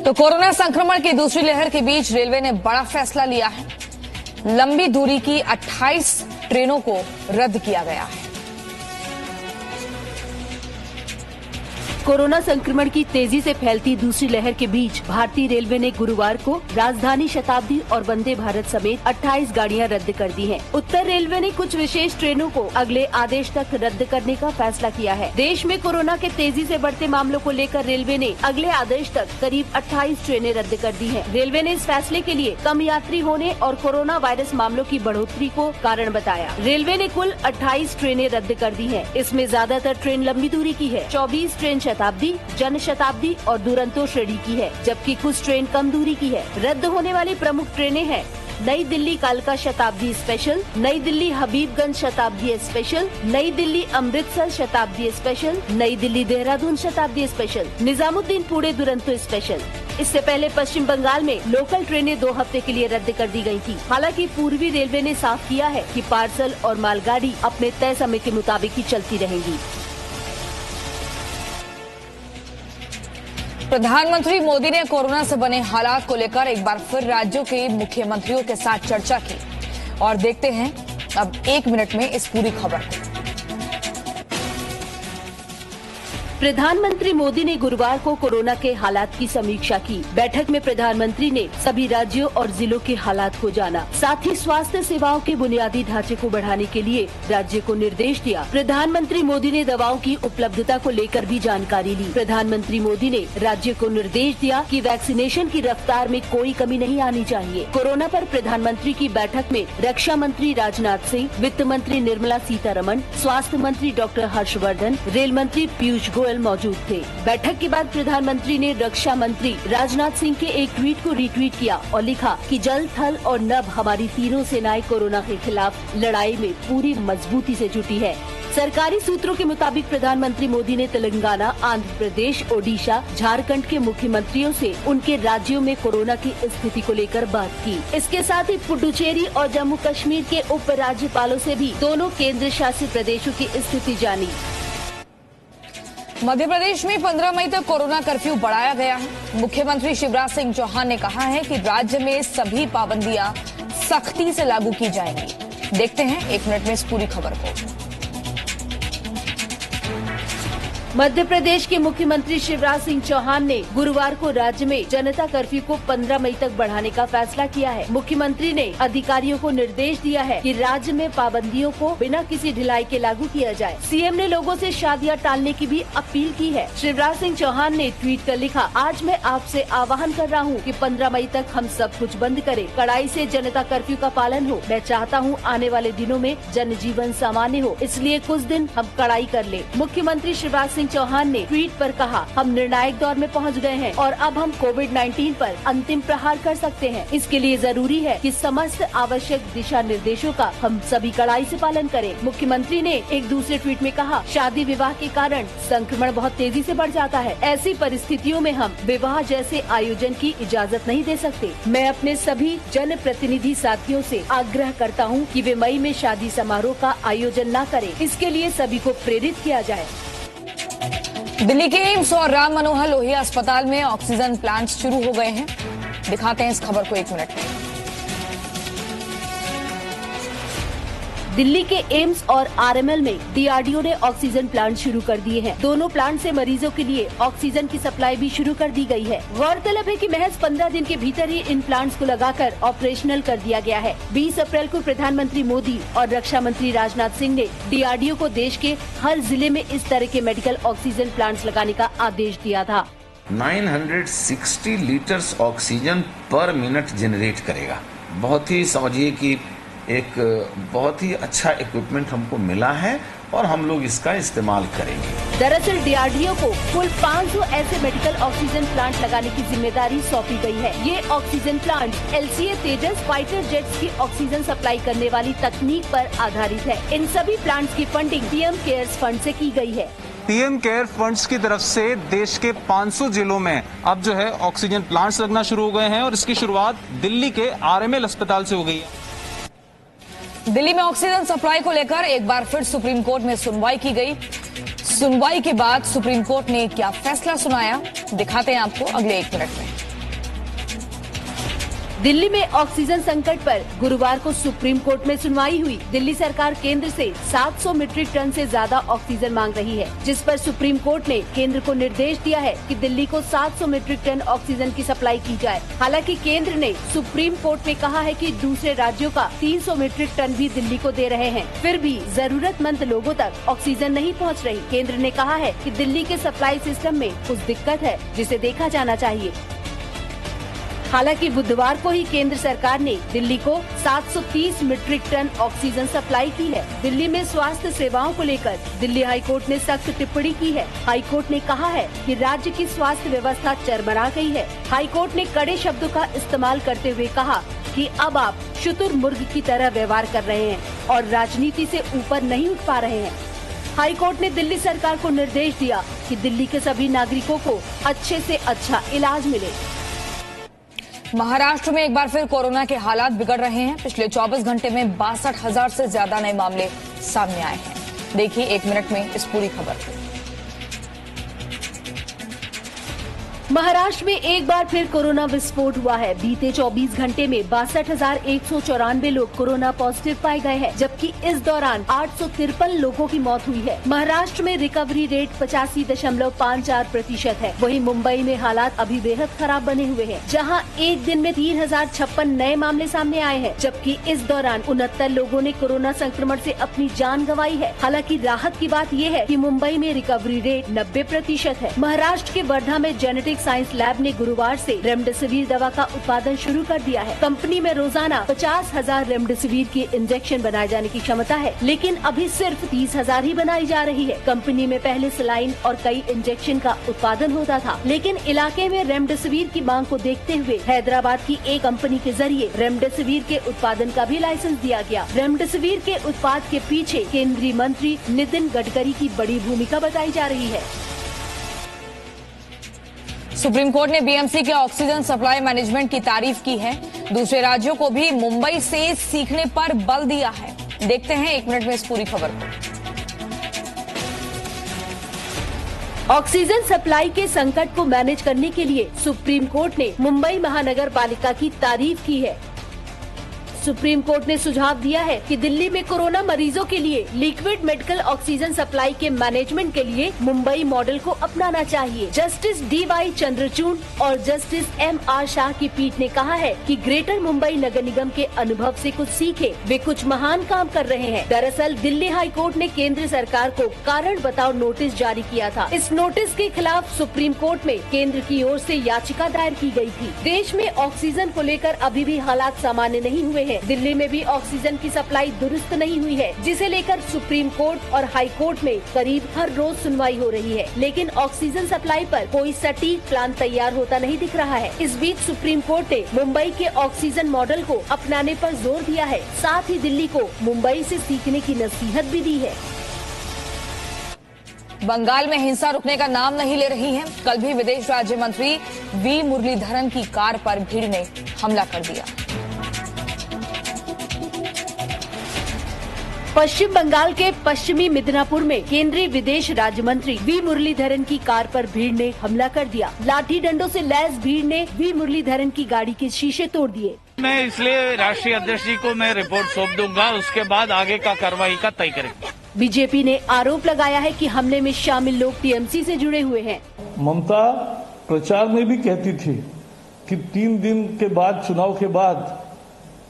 तो कोरोना संक्रमण की दूसरी लहर के बीच रेलवे ने बड़ा फैसला लिया है। लंबी दूरी की 28 ट्रेनों को रद्द किया गया है। कोरोना संक्रमण की तेजी से फैलती दूसरी लहर के बीच भारतीय रेलवे ने गुरुवार को राजधानी शताब्दी और वंदे भारत समेत 28 गाड़ियां रद्द कर दी हैं। उत्तर रेलवे ने कुछ विशेष ट्रेनों को अगले आदेश तक रद्द करने का फैसला किया है। देश में कोरोना के तेजी से बढ़ते मामलों को लेकर रेलवे ने अगले आदेश तक करीब 28 ट्रेनें रद्द कर दी हैं। रेलवे ने इस फैसले के लिए कम यात्री होने और कोरोना वायरस मामलों की बढ़ोतरी को कारण बताया। रेलवे ने कुल 28 ट्रेनें रद्द कर दी है। इसमें ज्यादातर ट्रेन लंबी दूरी की है। 24 ट्रेन शताब्दी, जन शताब्दी और दुरंतो श्रेणी की है, जबकि कुछ ट्रेन कम दूरी की है। रद्द होने वाली प्रमुख ट्रेनें हैं नई दिल्ली कालका शताब्दी स्पेशल, नई दिल्ली हबीबगंज शताब्दी स्पेशल, नई दिल्ली अमृतसर शताब्दी स्पेशल, नई दिल्ली देहरादून शताब्दी स्पेशल, निजामुद्दीन पुणे दुरंतो स्पेशल। इससे पहले पश्चिम बंगाल में लोकल ट्रेनें 2 हफ्ते के लिए रद्द कर दी गई थी। हालांकि पूर्वी रेलवे ने साफ किया है कि पार्सल और मालगाड़ी अपने तय समय के मुताबिक ही चलती रहेंगी। प्रधानमंत्री मोदी ने कोरोना से बने हालात को लेकर एक बार फिर राज्यों के मुख्यमंत्रियों के साथ चर्चा की और देखते हैं अब 1 मिनट में इस पूरी खबर को। प्रधानमंत्री मोदी ने गुरुवार को कोरोना के हालात की समीक्षा की। बैठक में प्रधानमंत्री ने सभी राज्यों और जिलों के हालात को जाना, साथ ही स्वास्थ्य सेवाओं के बुनियादी ढांचे को बढ़ाने के लिए राज्य को निर्देश दिया। प्रधानमंत्री मोदी ने दवाओं की उपलब्धता को लेकर भी जानकारी ली। प्रधानमंत्री मोदी ने राज्य को निर्देश दिया कि वैक्सीनेशन की रफ्तार में कोई कमी नहीं आनी चाहिए। कोरोना पर प्रधानमंत्री की बैठक में रक्षा मंत्री राजनाथ सिंह, वित्त मंत्री निर्मला सीतारमण, स्वास्थ्य मंत्री डॉक्टर हर्षवर्धन, रेल मंत्री पीयूष गोयल मौजूद थे। बैठक के बाद प्रधानमंत्री ने रक्षा मंत्री राजनाथ सिंह के एक ट्वीट को रीट्वीट किया और लिखा कि जल, थल और नभ हमारी तीनों सेनाएं कोरोना के खिलाफ लड़ाई में पूरी मजबूती से जुटी है। सरकारी सूत्रों के मुताबिक प्रधानमंत्री मोदी ने तेलंगाना, आंध्र प्रदेश, ओडिशा, झारखंड के मुख्यमंत्रियों से उनके राज्यों में कोरोना की स्थिति को लेकर बात की। इसके साथ ही पुडुचेरी और जम्मू कश्मीर के उप राज्यपालों से भी दोनों केंद्र शासित प्रदेशों की स्थिति जानी। मध्य प्रदेश में 15 मई तक कोरोना कर्फ्यू बढ़ाया गया है। मुख्यमंत्री शिवराज सिंह चौहान ने कहा है कि राज्य में सभी पाबंदियां सख्ती से लागू की जाएंगी। देखते हैं 1 मिनट में इस पूरी खबर को। मध्य प्रदेश के मुख्यमंत्री शिवराज सिंह चौहान ने गुरुवार को राज्य में जनता कर्फ्यू को 15 मई तक बढ़ाने का फैसला किया है। मुख्यमंत्री ने अधिकारियों को निर्देश दिया है कि राज्य में पाबंदियों को बिना किसी ढिलाई के लागू किया जाए। सीएम ने लोगों से शादियां टालने की भी अपील की है। शिवराज सिंह चौहान ने ट्वीट कर लिखा, आज मैं आपसे आह्वान कर रहा हूँ कि 15 मई तक हम सब कुछ बंद करें, कड़ाई से जनता कर्फ्यू का पालन हो। मैं चाहता हूँ आने वाले दिनों में जनजीवन सामान्य हो, इसलिए कुछ दिन हम कड़ाई कर ले। मुख्यमंत्री शिवराज सिंह चौहान ने ट्वीट पर कहा, हम निर्णायक दौर में पहुंच गए हैं और अब हम कोविड-19 पर अंतिम प्रहार कर सकते हैं। इसके लिए जरूरी है कि समस्त आवश्यक दिशा निर्देशों का हम सभी कड़ाई से पालन करें। मुख्यमंत्री ने एक दूसरे ट्वीट में कहा, शादी विवाह के कारण संक्रमण बहुत तेजी से बढ़ जाता है। ऐसी परिस्थितियों में हम विवाह जैसे आयोजन की इजाजत नहीं दे सकते। मैं अपने सभी जनप्रतिनिधि साथियों से आग्रह करता हूँ कि वे मई में शादी समारोह का आयोजन न करें। इसके लिए सभी को प्रेरित किया जाए। दिल्ली के एम्स और राम मनोहर लोहिया अस्पताल में ऑक्सीजन प्लांट शुरू हो गए हैं। दिखाते हैं इस खबर को 1 मिनट में। दिल्ली के एम्स और आरएमएल में डीआरडीओ ने ऑक्सीजन प्लांट शुरू कर दिए हैं। दोनों प्लांट से मरीजों के लिए ऑक्सीजन की सप्लाई भी शुरू कर दी गई है। गौरतलब है कि महज 15 दिन के भीतर ही इन प्लांट्स को लगाकर ऑपरेशनल कर दिया गया है। 20 अप्रैल को प्रधानमंत्री मोदी और रक्षा मंत्री राजनाथ सिंह ने डीआरडीओ को देश के हर जिले में इस तरह के मेडिकल ऑक्सीजन प्लांट्स लगाने का आदेश दिया था। 960 लीटर्स ऑक्सीजन पर मिनट जनरेट करेगा। बहुत ही समझिए कि एक बहुत ही अच्छा इक्विपमेंट हमको मिला है और हम लोग इसका इस्तेमाल करेंगे। दरअसल डीआरडीओ को कुल 500 ऐसे मेडिकल ऑक्सीजन प्लांट लगाने की जिम्मेदारी सौंपी गई है। ये ऑक्सीजन प्लांट एलसीए तेजस फाइटर जेट्स की ऑक्सीजन सप्लाई करने वाली तकनीक पर आधारित है। इन सभी प्लांट्स की फंडिंग पीएम केयर्स फंड से की गई है। पीएम केयर फंड्स की तरफ से देश के 500 जिलों में अब जो है ऑक्सीजन प्लांट्स लगना शुरू हो गए हैं और इसकी शुरुआत दिल्ली के आरएमएल अस्पताल से हो गई है। दिल्ली में ऑक्सीजन सप्लाई को लेकर एक बार फिर सुप्रीम कोर्ट में सुनवाई की गई। सुनवाई के बाद सुप्रीम कोर्ट ने क्या फैसला सुनाया, दिखाते हैं आपको अगले 1 मिनट में। दिल्ली में ऑक्सीजन संकट पर गुरुवार को सुप्रीम कोर्ट में सुनवाई हुई। दिल्ली सरकार केंद्र से 700 मीट्रिक टन से ज्यादा ऑक्सीजन मांग रही है, जिस पर सुप्रीम कोर्ट ने केंद्र को निर्देश दिया है कि दिल्ली को 700 मीट्रिक टन ऑक्सीजन की सप्लाई की जाए। हालांकि केंद्र ने सुप्रीम कोर्ट में कहा है कि दूसरे राज्यों का 300 मीट्रिक टन भी दिल्ली को दे रहे हैं, फिर भी जरूरतमंद लोगों तक ऑक्सीजन नहीं पहुंच रही। केंद्र ने कहा है कि दिल्ली के सप्लाई सिस्टम में कुछ दिक्कत है, जिसे देखा जाना चाहिए। हालांकि बुधवार को ही केंद्र सरकार ने दिल्ली को 730 मीट्रिक टन ऑक्सीजन सप्लाई की है। दिल्ली में स्वास्थ्य सेवाओं को लेकर दिल्ली हाईकोर्ट ने सख्त टिप्पणी की है। हाईकोर्ट ने कहा है कि राज्य की स्वास्थ्य व्यवस्था चरमरा गई है। हाईकोर्ट ने कड़े शब्दों का इस्तेमाल करते हुए कहा कि अब आप शुतुरमुर्ग की तरह व्यवहार कर रहे हैं और राजनीति से ऊपर नहीं उठ पा रहे हैं। हाईकोर्ट ने दिल्ली सरकार को निर्देश दिया कि दिल्ली के सभी नागरिकों को अच्छे से अच्छा इलाज मिले। महाराष्ट्र में एक बार फिर कोरोना के हालात बिगड़ रहे हैं। पिछले 24 घंटे में 62,000 से ज्यादा नए मामले सामने आए हैं। देखिए 1 मिनट में इस पूरी खबर को। महाराष्ट्र में एक बार फिर कोरोना विस्फोट हुआ है। बीते 24 घंटे में 62,194 लोग कोरोना पॉजिटिव पाए गए हैं, जबकि इस दौरान 853 लोगों की मौत हुई है। महाराष्ट्र में रिकवरी रेट 85.54% है। वहीं मुंबई में हालात अभी बेहद खराब बने हुए हैं, जहां एक दिन में 3056 नए मामले सामने आए हैं, जबकि इस दौरान 69 लोगों ने कोरोना संक्रमण से अपनी जान गंवाई है। हालांकि राहत की बात यह है कि मुंबई में रिकवरी रेट 90% है। महाराष्ट्र के वर्धा में जेनेटिक साइंस लैब ने गुरुवार से रेमडेसिविर दवा का उत्पादन शुरू कर दिया है। कंपनी में रोजाना 50,000 रेमडेसिविर के इंजेक्शन बनाए जाने की क्षमता है, लेकिन अभी सिर्फ 30,000 ही बनाई जा रही है। कंपनी में पहले सलाइन और कई इंजेक्शन का उत्पादन होता था, लेकिन इलाके में रेमडेसिविर की मांग को देखते हुए हैदराबाद की एक कंपनी के जरिए रेमडेसिविर के उत्पादन का भी लाइसेंस दिया गया। रेमडेसिविर के उत्पाद के पीछे केंद्रीय मंत्री नितिन गडकरी की बड़ी भूमिका बताई जा रही है। सुप्रीम कोर्ट ने बीएमसी के ऑक्सीजन सप्लाई मैनेजमेंट की तारीफ की है। दूसरे राज्यों को भी मुंबई से सीखने पर बल दिया है। देखते हैं 1 मिनट में इस पूरी खबर को। ऑक्सीजन सप्लाई के संकट को मैनेज करने के लिए सुप्रीम कोर्ट ने मुंबई महानगर पालिका की तारीफ की है। सुप्रीम कोर्ट ने सुझाव दिया है कि दिल्ली में कोरोना मरीजों के लिए लिक्विड मेडिकल ऑक्सीजन सप्लाई के मैनेजमेंट के लिए मुंबई मॉडल को अपनाना चाहिए। जस्टिस DY चंद्रचूड़ और जस्टिस MR शाह की पीठ ने कहा है कि ग्रेटर मुंबई नगर निगम के अनुभव से कुछ सीखे। वे कुछ महान काम कर रहे हैं। दरअसल दिल्ली हाई कोर्ट ने केंद्र सरकार को कारण बताओ नोटिस जारी किया था। इस नोटिस के खिलाफ सुप्रीम कोर्ट में केंद्र की ओर से याचिका दायर की गई थी। देश में ऑक्सीजन को लेकर अभी भी हालात सामान्य नहीं हुए हैं। दिल्ली में भी ऑक्सीजन की सप्लाई दुरुस्त नहीं हुई है, जिसे लेकर सुप्रीम कोर्ट और हाई कोर्ट में करीब हर रोज सुनवाई हो रही है, लेकिन ऑक्सीजन सप्लाई पर कोई सटीक प्लान तैयार होता नहीं दिख रहा है। इस बीच सुप्रीम कोर्ट ने मुंबई के ऑक्सीजन मॉडल को अपनाने पर जोर दिया है। साथ ही दिल्ली को मुंबई से सीखने की नसीहत भी दी है। बंगाल में हिंसा रुकने का नाम नहीं ले रही है। कल भी विदेश राज्य मंत्री वी मुरलीधरन की कार पर भीड़ ने हमला कर दिया। पश्चिम बंगाल के पश्चिमी मिदनापुर में केंद्रीय विदेश राज्य मंत्री वी मुरलीधरन की कार पर भीड़ ने हमला कर दिया। लाठी डंडों से लैस भीड़ ने वी मुरलीधरन की गाड़ी के शीशे तोड़ दिए। मैं इसलिए राष्ट्रीय अध्यक्ष जी को मैं रिपोर्ट सौंप दूंगा, उसके बाद आगे का कार्रवाई का तय करेंगे। बीजेपी ने आरोप लगाया है कि हमले में शामिल लोग टीएमसी से जुड़े हुए हैं। ममता प्रचार में भी कहती थी कि 3 दिन के बाद, चुनाव के बाद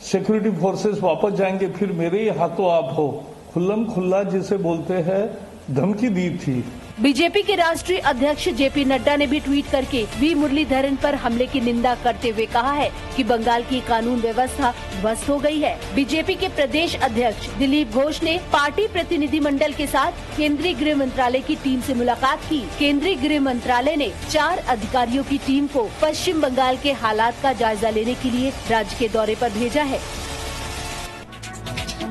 सिक्योरिटी फोर्सेस वापस जाएंगे, फिर मेरे ही हाथों आप हो, खुल्लम खुल्ला जिसे बोलते हैं धमकी दी थी। बीजेपी के राष्ट्रीय अध्यक्ष जेपी नड्डा ने भी ट्वीट करके वी मुरलीधरन पर हमले की निंदा करते हुए कहा है कि बंगाल की कानून व्यवस्था ध्वस्त हो गई है। बीजेपी के प्रदेश अध्यक्ष दिलीप घोष ने पार्टी प्रतिनिधिमंडल के साथ केंद्रीय गृह मंत्रालय की टीम से मुलाकात की। केंद्रीय गृह मंत्रालय ने 4 अधिकारियों की टीम को पश्चिम बंगाल के हालात का जायजा लेने के लिए राज्य के दौरे पर भेजा है।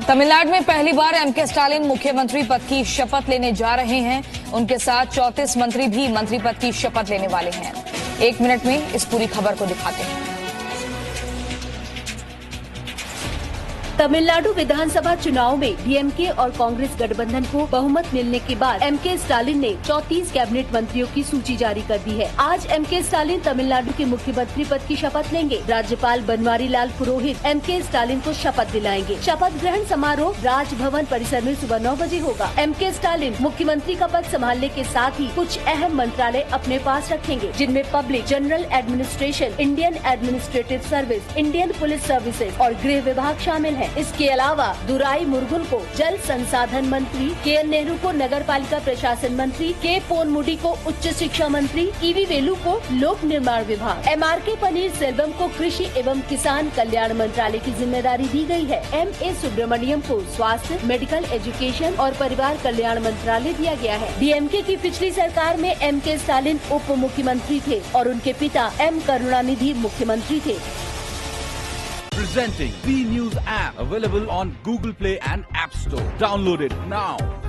तमिलनाडु में पहली बार एमके स्टालिन मुख्यमंत्री पद की शपथ लेने जा रहे हैं। उनके साथ 34 मंत्री भी मंत्री पद की शपथ लेने वाले हैं। 1 मिनट में इस पूरी खबर को दिखाते हैं। तमिलनाडु विधानसभा चुनाव में डीएमके और कांग्रेस गठबंधन को बहुमत मिलने के बाद एमके स्टालिन ने 34 कैबिनेट मंत्रियों की सूची जारी कर दी है। आज एमके स्टालिन तमिलनाडु के मुख्यमंत्री पद की शपथ लेंगे। राज्यपाल बनवारी लाल पुरोहित एमके स्टालिन को शपथ दिलाएंगे। शपथ ग्रहण समारोह राजभवन परिसर में सुबह 9 बजे होगा। एमके स्टालिन मुख्यमंत्री का पद संभालने के साथ ही कुछ अहम मंत्रालय अपने पास रखेंगे, जिनमें public general administration, Indian administrative service, Indian police services और गृह विभाग शामिल है। इसके अलावा दुराई मुर्गुन को जल संसाधन मंत्री, के.एन. नेहरू को नगर पालिका प्रशासन मंत्री, के. पोनमुडी को उच्च शिक्षा मंत्री, ईवी वेलु को लोक निर्माण विभाग, MRK पनीर सेल्वम को कृषि एवं किसान कल्याण मंत्रालय की जिम्मेदारी दी गई है। M.A. सुब्रमण्यम को स्वास्थ्य, मेडिकल एजुकेशन और परिवार कल्याण मंत्रालय दिया गया है। डीएमके की पिछली सरकार में एमके स्टालिन उप मुख्यमंत्री थे और उनके पिता एम करुणानिधि मुख्यमंत्री थे। Presenting B News app, available on Google Play and App Store. Download it now.